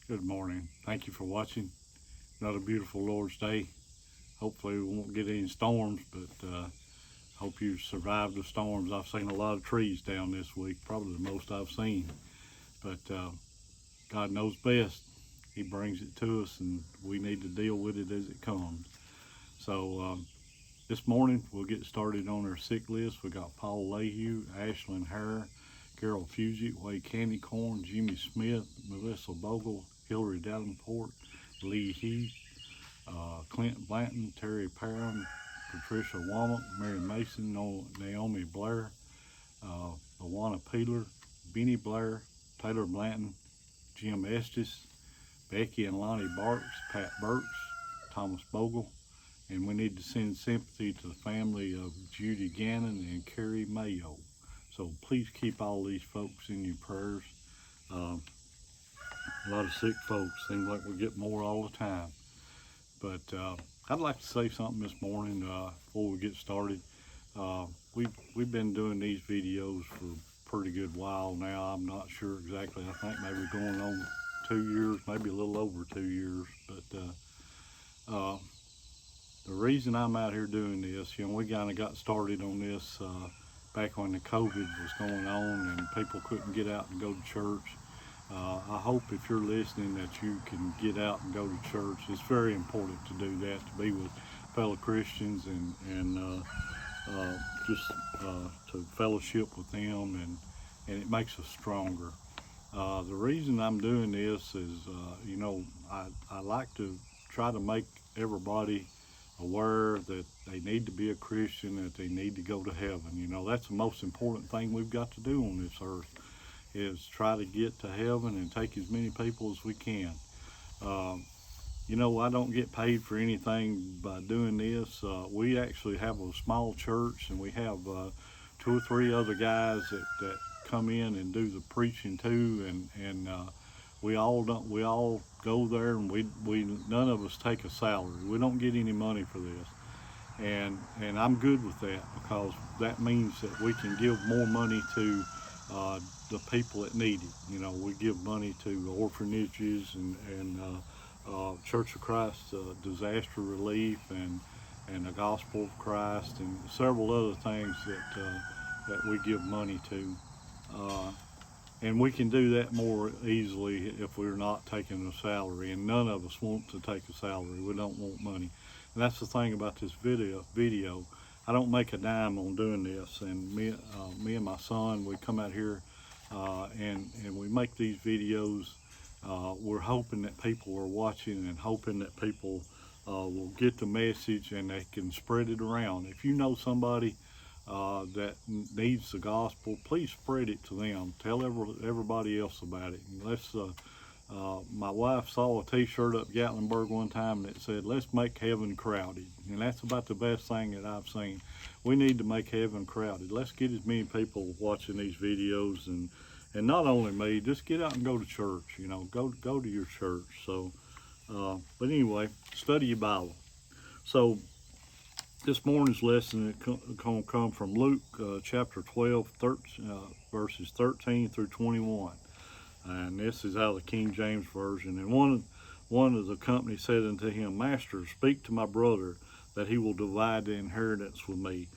Good morning. Thank you for watching. Another beautiful Lord's Day. Hopefully we won't get any storms, but hope you survived the storms. I've seen a lot of trees down this week, probably the most I've seen. But God knows best. He brings it to us, and we need to deal with it as it comes. So this morning we'll get started on our sick list. We got Paul Lehue, Ashlyn Hare, Carol Fugit, Wade Candycorn, Jimmy Smith, Melissa Bogle, Hillary Davenport, Lee Heath, Clint Blanton, Terry Parham, Patricia Womack, Mary Mason, Naomi Blair, Lawana Peeler, Benny Blair, Taylor Blanton, Jim Estes, Becky and Lonnie Barks, Pat Burks, Thomas Bogle, and we need to send sympathy to the family of Judy Gannon and Carrie Mayo. So please keep all these folks in your prayers. A lot of sick folks. Seems like we get more all the time. But I'd like to say something this morning before we get started. We've been doing these videos for a pretty good while now. I'm not sure exactly. I think maybe going on 2 years, maybe a little over 2 years. But the reason I'm out here doing this, we kind of got started on this back when the COVID was going on and people couldn't get out and go to church. I hope if you're listening that you can get out and go to church. It's very important to do that, to be with fellow Christians and just to fellowship with them, and it makes us stronger. The reason I'm doing this is, I like to try to make everybody aware that they need to be a Christian, that they need to go to heaven. That's the most important thing we've got to do on this earth, is try to get to heaven and take as many people as we can. I don't get paid for anything by doing this. We actually have a small church, and we have 2 or 3 other guys that come in and do the preaching too, and we all go there, and we none of us take a salary. We don't get any money for this, and I'm good with that, because that means that we can give more money to the people that need it. We give money to orphanages and Church of Christ disaster relief and the Gospel of Christ and several other things that we give money to. And we can do that more easily if we're not taking a salary, and none of us want to take a salary. We don't want money. And that's the thing about this video. I don't make a dime on doing this, and me and my son, we come out here and we make these videos. We're hoping that people are watching, and hoping that people will get the message and they can spread it around. If you know somebody that needs the gospel, please spread it to them. Tell everybody else about it. And let's. My wife saw a T-shirt up Gatlinburg one time that said, "Let's make heaven crowded," and that's about the best thing that I've seen. We need to make heaven crowded. Let's get as many people watching these videos, and not only me. Just get out and go to church. Go to your church. So, but anyway, study your Bible. So, this morning's lesson is going to come from Luke chapter 12, verses 13 through 21. And this is out of the King James Version. And one of the company said unto him, "Master, speak to my brother, that he will divide the inheritance with me."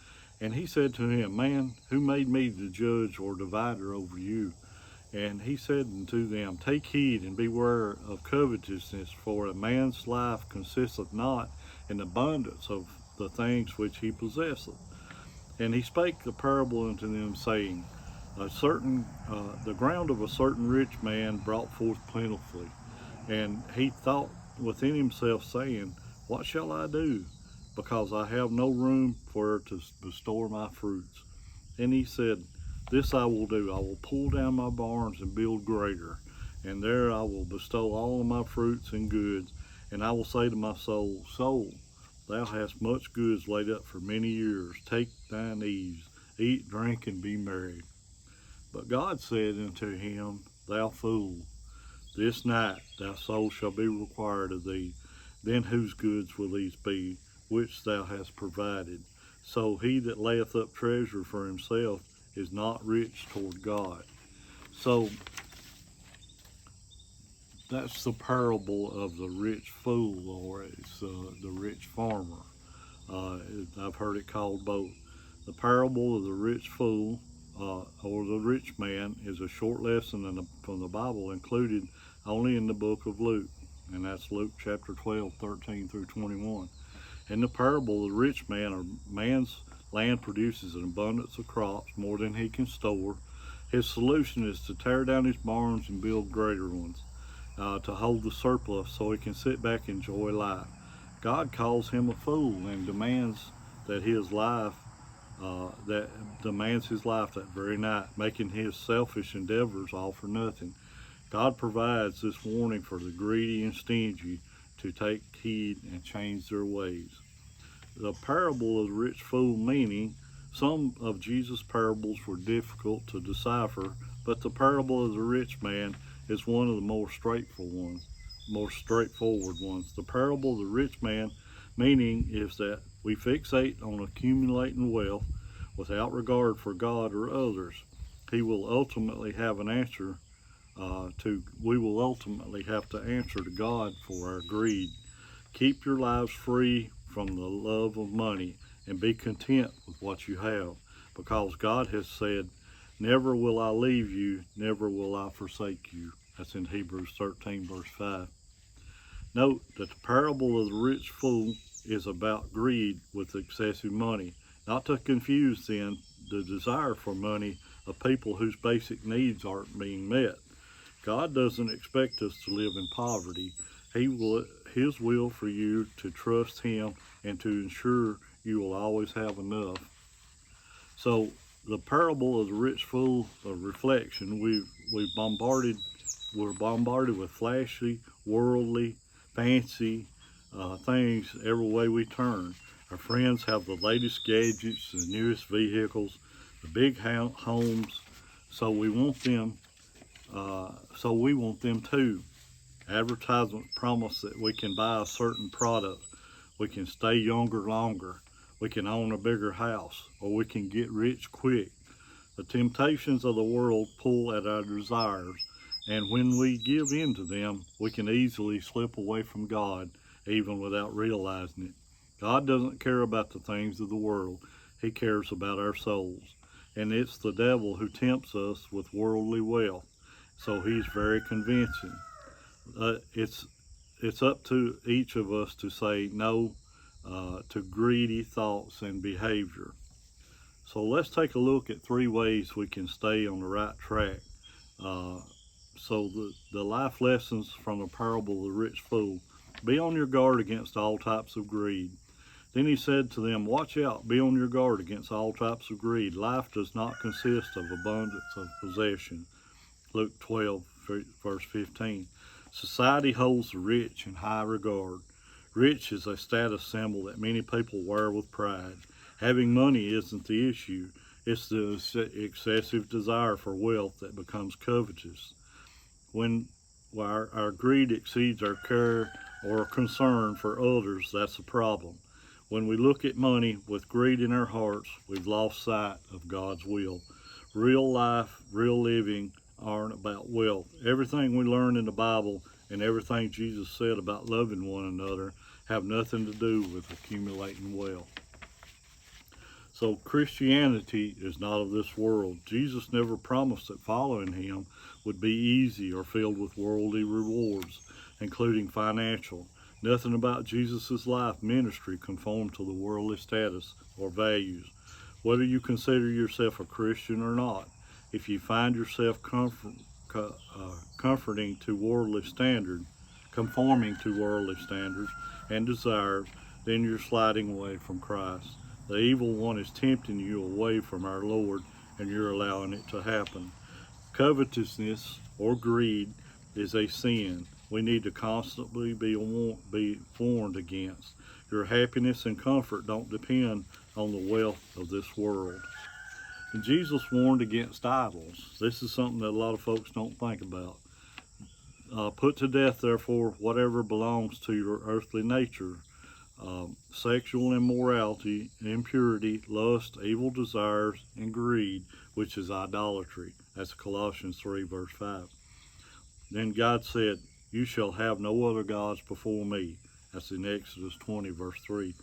And he said to him, "Man, who made me the judge or divider over you?" And he said unto them, "Take heed and beware of covetousness, for a man's life consisteth not in abundance of the things which he possesseth." And he spake the parable unto them, saying, the ground of a certain rich man brought forth plentifully. And he thought within himself, saying, "What shall I do? Because I have no room where to bestow my fruits." And he said, "This I will do. I will pull down my barns and build greater, and there I will bestow all of my fruits and goods. And I will say to my soul, Soul, thou hast much goods laid up for many years. Take thine ease, eat, drink, and be merry." But God said unto him, "Thou fool, this night thy soul shall be required of thee. Then whose goods will these be, which thou hast provided? So he that layeth up treasure for himself is not rich toward God." So that's the parable of the rich fool, or it's the rich farmer. I've heard it called both. The parable of the rich fool or the rich man is a short lesson from the Bible included only in the book of Luke, and that's Luke chapter 12, 13 through 21. In the parable, the rich man, or man's land produces an abundance of crops, more than he can store. His solution is to tear down his barns and build greater ones, to hold the surplus so he can sit back and enjoy life. God calls him a fool and demands his life that very night, making his selfish endeavors all for nothing. God provides this warning for the greedy and stingy to take heed and change their ways. The parable of the rich fool meaning, some of Jesus' parables were difficult to decipher, but the parable of the rich man is one of the more straightforward ones. The parable of the rich man meaning is that we fixate on accumulating wealth without regard for God or others. We will ultimately have to answer to God for our greed. Keep your lives free from the love of money and be content with what you have, because God has said, "Never will I leave you, never will I forsake you." That's in Hebrews 13, verse 5. Note that the parable of the rich fool is about greed with excessive money, not to confuse then the desire for money of people whose basic needs aren't being met. God doesn't expect us to live in poverty. His will for you to trust Him and to ensure you will always have enough. So the parable of the rich fool, a reflection, we're bombarded with flashy, worldly, fancy things every way we turn. Our friends have the latest gadgets, the newest vehicles, the big homes, so we want them too. Advertisements promise that we can buy a certain product, we can stay younger longer, we can own a bigger house, or we can get rich quick. The temptations of the world pull at our desires, and when we give in to them, we can easily slip away from God, even without realizing it. God doesn't care about the things of the world. He cares about our souls. And it's the devil who tempts us with worldly wealth, so he's very convincing. It's up to each of us to say no to greedy thoughts and behavior. So let's take a look at 3 ways we can stay on the right track. So the life lessons from the parable of the rich fool. Be on your guard against all types of greed. Then he said to them, "Watch out, be on your guard against all types of greed. Life does not consist of abundance of possession." Luke 12, verse 15. Society holds the rich in high regard. Rich is a status symbol that many people wear with pride. Having money isn't the issue. It's the excessive desire for wealth that becomes covetous. When our greed exceeds our care or concern for others, that's a problem. When we look at money with greed in our hearts, we've lost sight of God's will. Real life, real living aren't about wealth. Everything we learn in the Bible and everything Jesus said about loving one another have nothing to do with accumulating wealth. So Christianity is not of this world. Jesus never promised that following Him would be easy or filled with worldly rewards, including financial. Nothing about Jesus' life ministry conformed to the worldly status or values. Whether you consider yourself a Christian or not, if you find yourself conforming to worldly standards and desires, then you're sliding away from Christ. The evil one is tempting you away from our Lord, and you're allowing it to happen. Covetousness or greed is a sin we need to constantly be warned against. Your happiness and comfort don't depend on the wealth of this world. And Jesus warned against idols. This is something that a lot of folks don't think about. Put to death, therefore, whatever belongs to your earthly nature. Sexual immorality, impurity, lust, evil desires, and greed, which is idolatry. That's Colossians 3, verse 5. Then God said, You shall have no other gods before me. That's in Exodus 20, verse 3.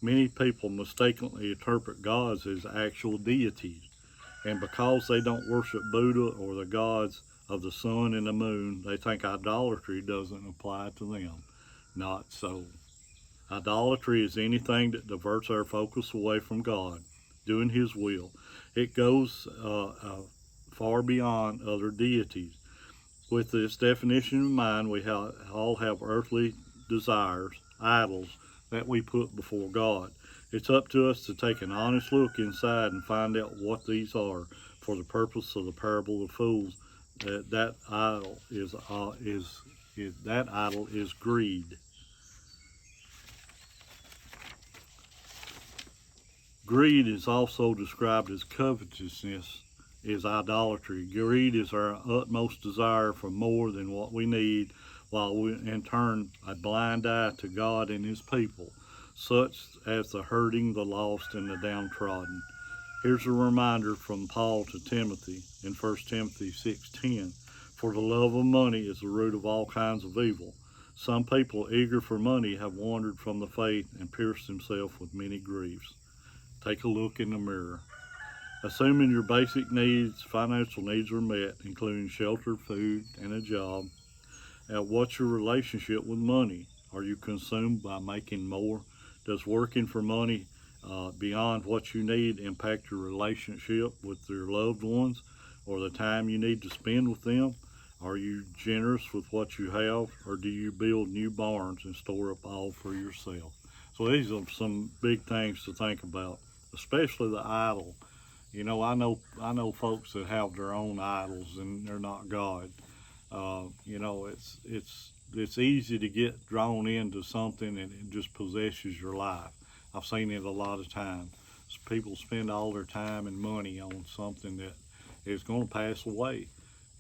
Many people mistakenly interpret gods as actual deities, and because they don't worship Buddha or the gods of the sun and the moon, they think idolatry doesn't apply to them. Not so. Idolatry is anything that diverts our focus away from God, doing His will. It goes far beyond other deities. With this definition in mind, we all have earthly desires, idols, that we put before God. It's up to us to take an honest look inside and find out what these are, for the purpose of the parable of fools. That idol is greed. Greed is also described as covetousness, is idolatry. Greed is our utmost desire for more than what we need, while we in turn a blind eye to God and His people, such as the hurting, the lost, and the downtrodden. Here's a reminder from Paul to Timothy in 1 Timothy 6:10. For the love of money is the root of all kinds of evil. Some people eager for money have wandered from the faith and pierced themselves with many griefs. Take a look in the mirror. Assuming your basic needs, financial needs are met, including shelter, food, and a job, what's your relationship with money? Are you consumed by making more? Does working for money beyond what you need impact your relationship with your loved ones or the time you need to spend with them? Are you generous with what you have, or do you build new barns and store up all for yourself? So these are some big things to think about, especially the idol. You know, I know folks that have their own idols and they're not God. You know, it's easy to get drawn into something and it just possesses your life. I've seen it a lot of times. People spend all their time and money on something that is going to pass away,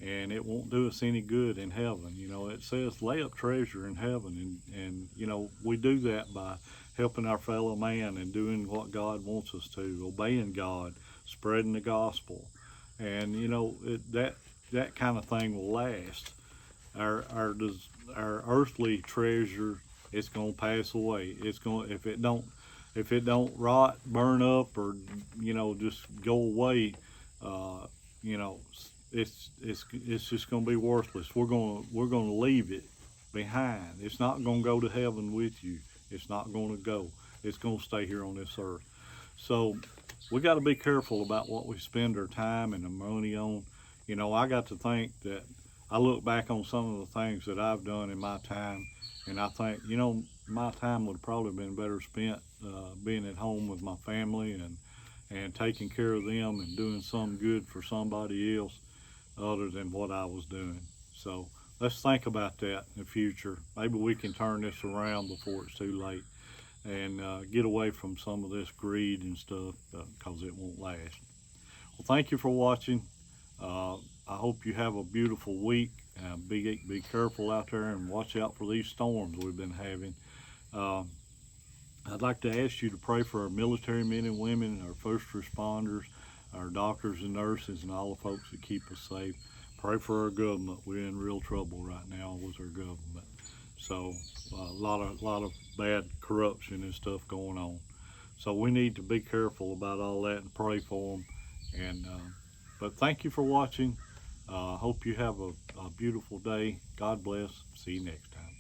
and it won't do us any good in heaven. You know, it says lay up treasure in heaven, and you know, we do that by helping our fellow man and doing what God wants us to, obeying God, spreading the gospel, and you know that kind of thing will last. Our earthly treasure, it's going to pass away. It's going, if it don't rot, burn up, or you know just go away, you know it's just going to be worthless. We're going to leave it behind. It's not going to go to heaven with you. It's not going to go. It's going to stay here on this earth. So we got to be careful about what we spend our time and the money on. You know, I got to think that I look back on some of the things that I've done in my time, and I think, you know, my time would have probably been better spent being at home with my family and taking care of them and doing something good for somebody else other than what I was doing. So let's think about that in the future. Maybe we can turn this around before it's too late and get away from some of this greed and stuff because it won't last. Well, thank you for watching. I hope you have a beautiful week. Be careful out there and watch out for these storms we've been having. I'd like to ask you to pray for our military men and women, our first responders, our doctors and nurses, and all the folks that keep us safe. Pray for our government. We're in real trouble right now with our government. So a lot of bad corruption and stuff going on. So we need to be careful about all that and pray for them. And but thank you for watching. Hope you have a beautiful day. God bless. See you next time.